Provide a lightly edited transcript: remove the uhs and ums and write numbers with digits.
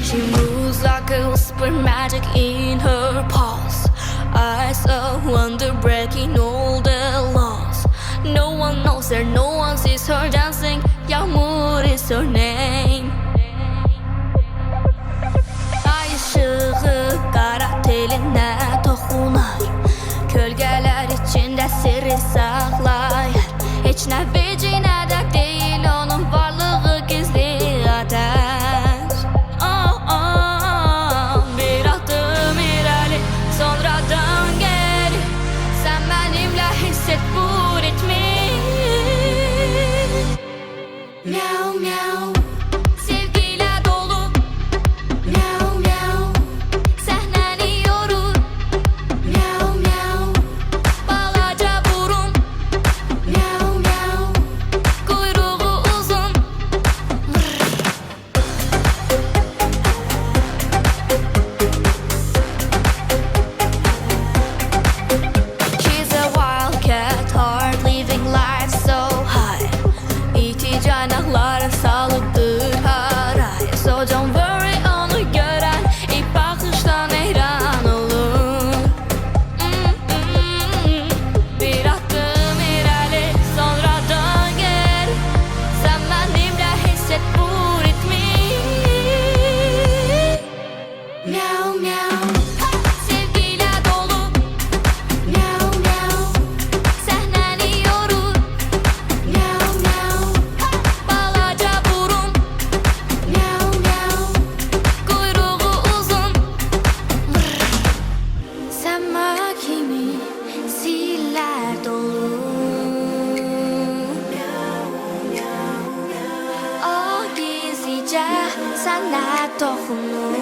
She moves like a whisper, magic in her paws. Eyes of wonder, breaking all the laws. No one knows her, no one sees her dancing. Yağmur is her name. Ay ışığı kara teline dokunar. Kölgeler içinde sirri saklayır. Hiç ne vicine de değil onun varlığı gizli ateş. Oh, oh, bir adım ileri, sonradan geri. Sen benimle hisset bu ritmi. Miau miau, sevgiyle dolu. Miau miau, sahneni yorur. Miau miau, balaca burun. Miau miau, kuyruğu uzun. She's a wildcat, heart living life so high. İti canaklara salıktır her ay. So don't worry, onu gören ilk bakıştan hayran olur. Bir adım ileri, sonradan geri. Sen benimle hisset bu ritmi. Miau miau, sevgiyle dolu. Miau miau, sahneni yorur. Miau miau, balaca burun. Miau miau, kuyruğu uzun. Sen makimi siller dolu. O gizlice sana dokunur.